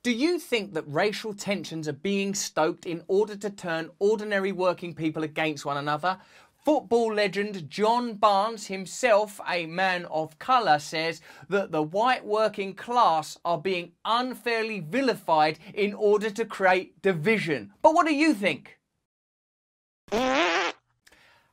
Do you think that racial tensions are being stoked in order to turn ordinary working people against one another? Football legend John Barnes, himself a man of colour, says that the white working class are being unfairly vilified in order to create division. But what do you think?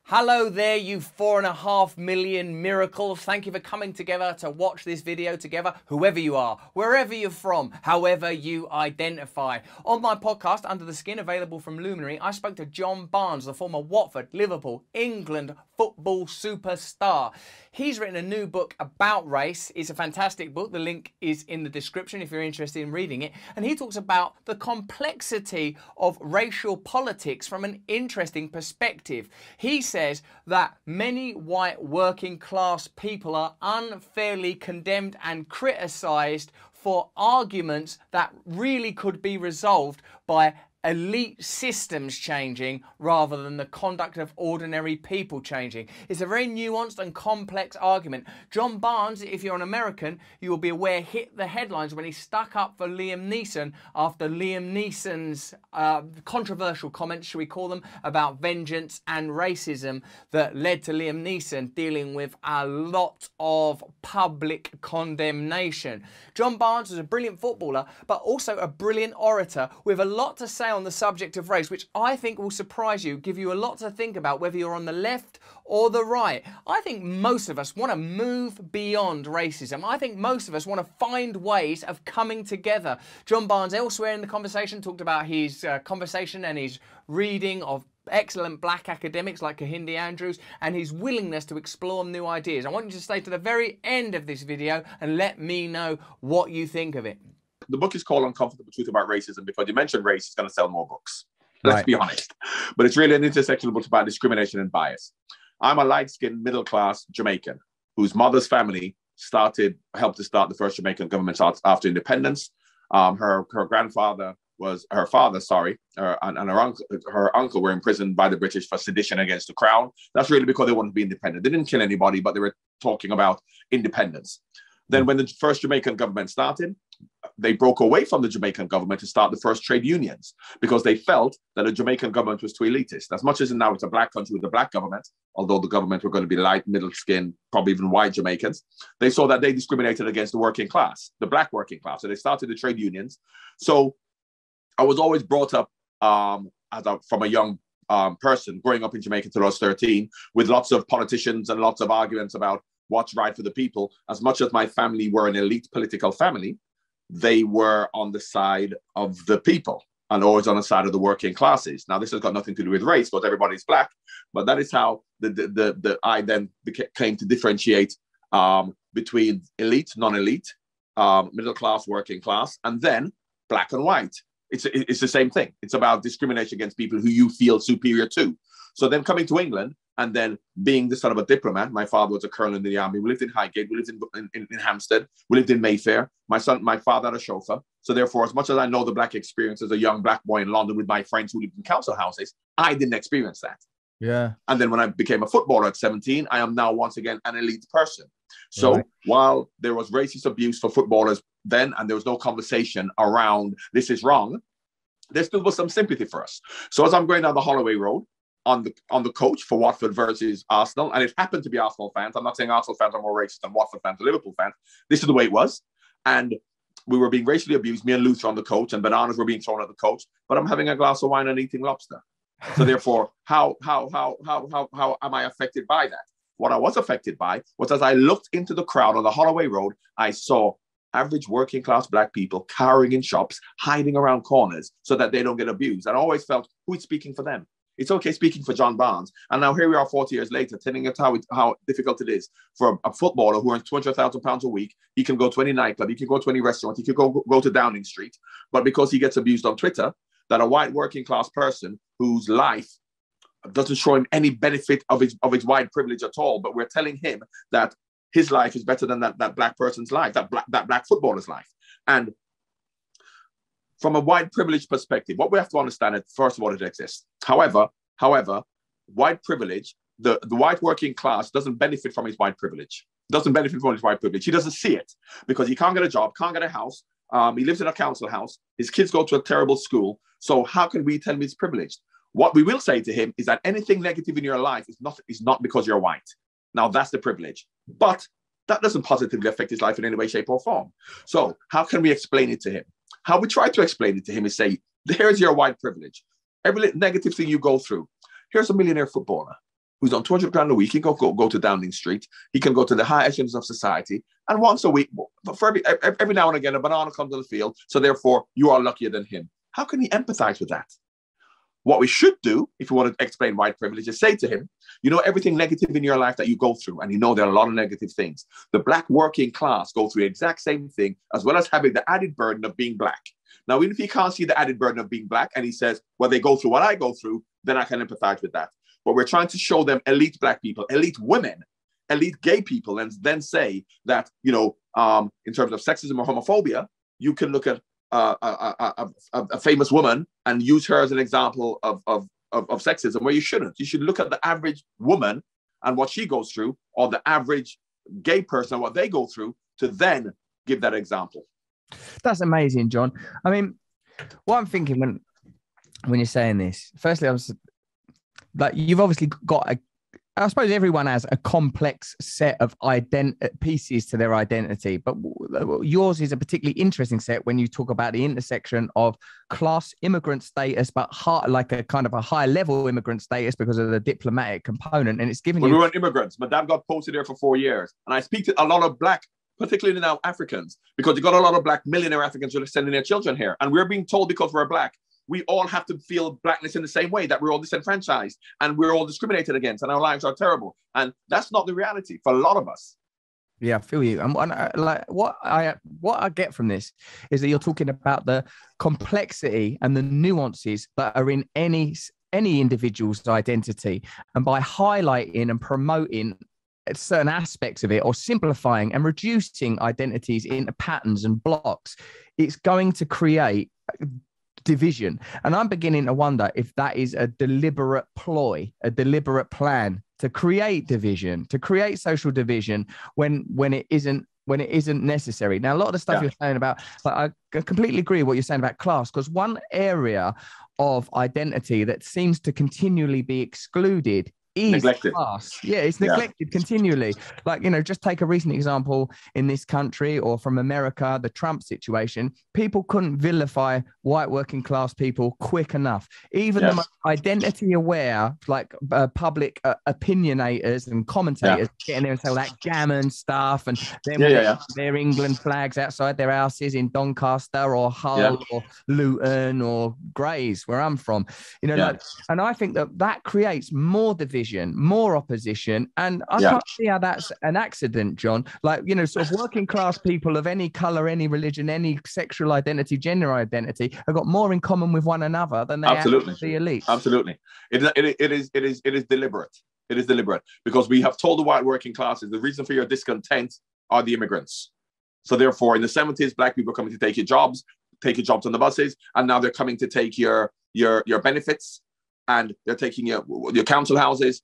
Hello there, you 4.5 million miracles. Thank you for coming together to watch this video together, whoever you are, wherever you're from, however you identify. On my podcast, Under the Skin, available from Luminary, I spoke to John Barnes, the former Watford, Liverpool, England football superstar. He's written a new book about race. It's a fantastic book. The link is in the description if you're interested in reading it. And he talks about the complexity of racial politics from an interesting perspective. He says that many white working class people are unfairly condemned and criticised for arguments that really could be resolved by elite systems changing rather than the conduct of ordinary people changing. It's a very nuanced and complex argument. John Barnes, if you're an American, you will be aware, hit the headlines when he stuck up for Liam Neeson after Liam Neeson's controversial comments, shall we call them, about vengeance and racism that led to Liam Neeson dealing with a lot of public condemnation. John Barnes was a brilliant footballer, but also a brilliant orator with a lot to say on the subject of race, which I think will surprise you, give you a lot to think about, whether you're on the left or the right. I think most of us want to move beyond racism. I think most of us want to find ways of coming together. John Barnes, elsewhere in the conversation, talked about his conversation and his reading of excellent black academics like Kehinde Andrews and his willingness to explore new ideas. I want you to stay to the very end of this video and let me know what you think of it. The book is called Uncomfortable Truth About Racism because you mentioned race, it's going to sell more books. Let's be honest. But it's really an intersectional book about discrimination and bias. I'm a light-skinned, middle-class Jamaican whose mother's family helped to start the first Jamaican government after independence. Her father and her uncle were imprisoned by the British for sedition against the crown. That's really because they wanted to be independent. They didn't kill anybody, but they were talking about independence. Then when the first Jamaican government started, they broke away from the Jamaican government to start the first trade unions because they felt that the Jamaican government was too elitist. As much as now it's a black country with a black government, although the government were going to be light, middle skinned, probably even white Jamaicans, they saw that they discriminated against the working class, the black working class. So they started the trade unions. So I was always brought up from a young person growing up in Jamaica until I was 13 with lots of politicians and lots of arguments about what's right for the people. As much as my family were an elite political family, they were on the side of the people and always on the side of the working classes. Now, this has got nothing to do with race because everybody's black, but that is how I then came to differentiate between elite, non-elite, middle class, working class, and then black and white. It's the same thing. It's about discrimination against people who you feel superior to. So then coming to England and then being the son of a diplomat, my father was a colonel in the army. We lived in Haidt, we lived in Hampstead, we lived in Mayfair. My father had a chauffeur. So therefore, as much as I know the black experience as a young black boy in London with my friends who lived in council houses, I didn't experience that. Yeah. And then when I became a footballer at 17, I am now once again an elite person. So while there was racist abuse for footballers then, and there was no conversation around this is wrong, there still was some sympathy for us. So as I'm going down the Holloway Road on the coach for Watford versus Arsenal, and it happened to be Arsenal fans. I'm not saying Arsenal fans are more racist than Watford fans or Liverpool fans. This is the way it was. And we were being racially abused, me and Luther on the coach, and bananas were being thrown at the coach, but I'm having a glass of wine and eating lobster. So therefore, how am I affected by that? What I was affected by was as I looked into the crowd on the Holloway Road, I saw average working class black people cowering in shops, hiding around corners so that they don't get abused. And I always felt, who is speaking for them? It's okay speaking for John Barnes. And now here we are 40 years later, telling us how difficult it is for a footballer who earns £200,000 a week. He can go to any nightclub, he can go to any restaurant, he can go to Downing Street. But because he gets abused on Twitter, that a white working class person whose life doesn't show him any benefit of his white privilege at all, but we're telling him that his life is better than that black person's life, that black footballer's life. And from a white privilege perspective, what we have to understand is, first of all, it exists. However, white privilege, the white working class doesn't benefit from his white privilege. He doesn't see it because he can't get a job, can't get a house, He lives in a council house. His kids go to a terrible school. So how can we tell him he's privileged? What we will say to him is that anything negative in your life is not because you're white. Now, that's the privilege. But that doesn't positively affect his life in any way, shape, or form. So how can we explain it to him? How we try to explain it to him is say, here's your white privilege. Every negative thing you go through. Here's a millionaire footballer who's on 200 grand a week. He can go to Downing Street. He can go to the high echelons of society. And once a week, for every now and again, a banana comes on the field. So therefore, you are luckier than him. How can he empathize with that? What we should do, if we want to explain white privilege, is say to him, you know, everything negative in your life that you go through, and you know there are a lot of negative things. The black working class go through the exact same thing, as well as having the added burden of being black. Now, even if he can't see the added burden of being black, and he says, well, they go through what I go through, then I can empathize with that. But we're trying to show them elite black people, elite women, elite gay people, and then say that, you know, in terms of sexism or homophobia, you can look at a famous woman and use her as an example of sexism, where you shouldn't. You should look at the average woman and what she goes through, or the average gay person and what they go through, to then give that example. That's amazing, John. I mean, what I'm thinking when you're saying this, firstly, I was like, you've obviously got I suppose everyone has a complex set of pieces to their identity, but yours is a particularly interesting set when you talk about the intersection of class, immigrant status, but like a kind of a high level immigrant status because of the diplomatic component. And it's given we weren't immigrants. My dad got posted there for 4 years. And I speak to a lot of black, particularly now Africans, because you got a lot of black millionaire Africans who are sending their children here. And we're being told, because we're black, we all have to feel blackness in the same way, that we're all disenfranchised and we're all discriminated against and our lives are terrible. And that's not the reality for a lot of us. Yeah, I feel you. And like what I get from this is that you're talking about the complexity and the nuances that are in any individual's identity. And by highlighting and promoting certain aspects of it, or simplifying and reducing identities into patterns and blocks, it's going to create division. And I'm beginning to wonder if that is a deliberate ploy, a deliberate plan to create division, to create social division when it isn't necessary. Now, a lot of the stuff you're saying about, like, I completely agree with what you're saying about class, because one area of identity that seems to continually be excluded is neglected. Class. Yeah, it's neglected continually. Like, you know, just take a recent example in this country or from America, the Trump situation. People couldn't vilify white working class people quick enough. Even the most identity aware, like public opinionators and commentators getting there and say all that gammon stuff, and then their England flags outside their houses in Doncaster or Hull or Luton or Grays, where I'm from. You know, like, and I think that creates more division, more opposition, and I can't see how that's an accident, John. Like, you know, sort of working class people of any color, any religion, any sexual identity, gender identity have got more in common with one another than they have with the elite. Absolutely, it is deliberate. It is deliberate, because we have told the white working classes the reason for your discontent are the immigrants. So therefore, in the 70s, black people are coming to take your jobs on the buses, and now they're coming to take your benefits, and they're taking your council houses.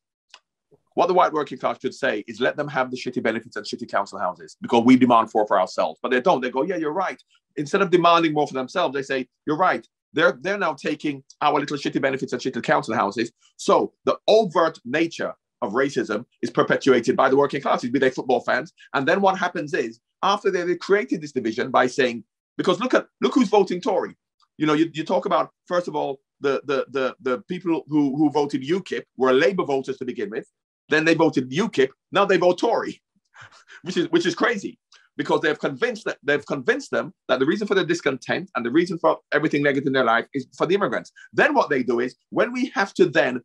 What the white working class should say is let them have the shitty benefits and shitty council houses, because we demand for ourselves. But they don't. They go, yeah, you're right. Instead of demanding more for themselves, they say, you're right. They're now taking our little shitty benefits and shitty council houses. So the overt nature of racism is perpetuated by the working classes, be they football fans. And then what happens is, after they created this division by saying, because look who's voting Tory. You know, you talk about, first of all, the people who voted UKIP were Labour voters to begin with. Then they voted UKIP. Now they vote Tory, which is crazy, because they've convinced them that the reason for their discontent and the reason for everything negative in their life is for the immigrants. Then what they do is, when we have to then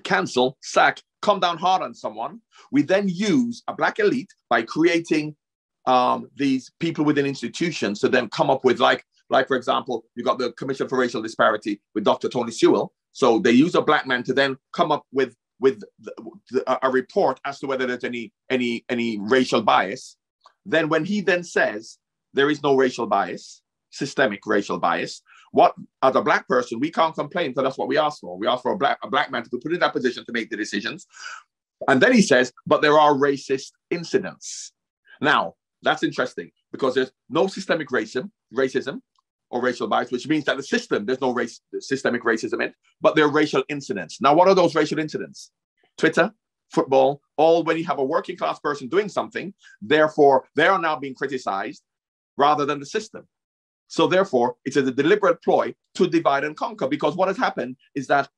cancel, sack, come down hard on someone, we then use a black elite by creating these people within institutions to then come up with, like for example, you got the Commission for Racial Disparity with Dr. Tony Sewell. So they use a black man to then come up with a report as to whether there's any racial bias. Then when he then says there is no racial bias, systemic racial bias, what, as a black person, we can't complain, because that's what we ask for. We ask for a black man to be put in that position to make the decisions. And then he says, but there are racist incidents. Now, that's interesting, because there's no systemic racism, racism or racial bias, which means that the system, there's no systemic racism in it, but there are racial incidents. Now, what are those racial incidents? Twitter, football, all when you have a working class person doing something, therefore they are now being criticized rather than the system. So therefore, it's a deliberate ploy to divide and conquer, because what has happened is that,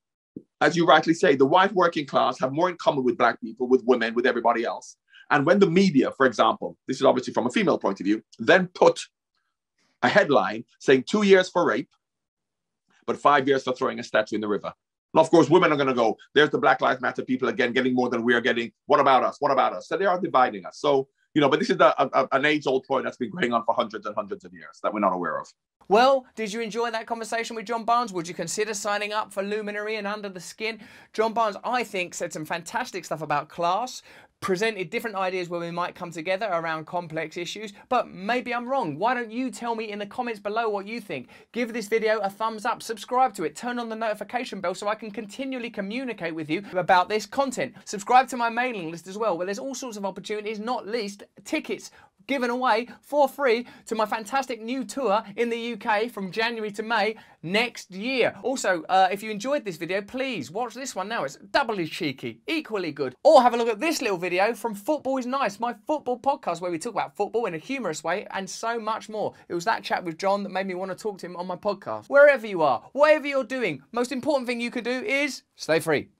as you rightly say, the white working class have more in common with black people, with women, with everybody else. And when the media, for example, this is obviously from a female point of view, then put a headline saying 2 years for rape, but 5 years for throwing a statue in the river. And of course, women are going to go, there's the Black Lives Matter people again, getting more than we are getting. What about us? What about us? So they are dividing us. So, you know, but this is an age-old ploy that's been going on for hundreds and hundreds of years that we're not aware of. Well, did you enjoy that conversation with John Barnes? Would you consider signing up for Luminary and Under the Skin? John Barnes, I think, said some fantastic stuff about class, presented different ideas where we might come together around complex issues, but maybe I'm wrong. Why don't you tell me in the comments below what you think? Give this video a thumbs up, subscribe to it, turn on the notification bell so I can continually communicate with you about this content. Subscribe to my mailing list as well, where there's all sorts of opportunities, not least tickets given away for free to my fantastic new tour in the UK from January to May next year. Also, if you enjoyed this video, please watch this one now. It's doubly cheeky, equally good. Or have a look at this little video from Football is Nice, my football podcast where we talk about football in a humorous way and so much more. It was that chat with John that made me want to talk to him on my podcast. Wherever you are, whatever you're doing, most important thing you can do is stay free.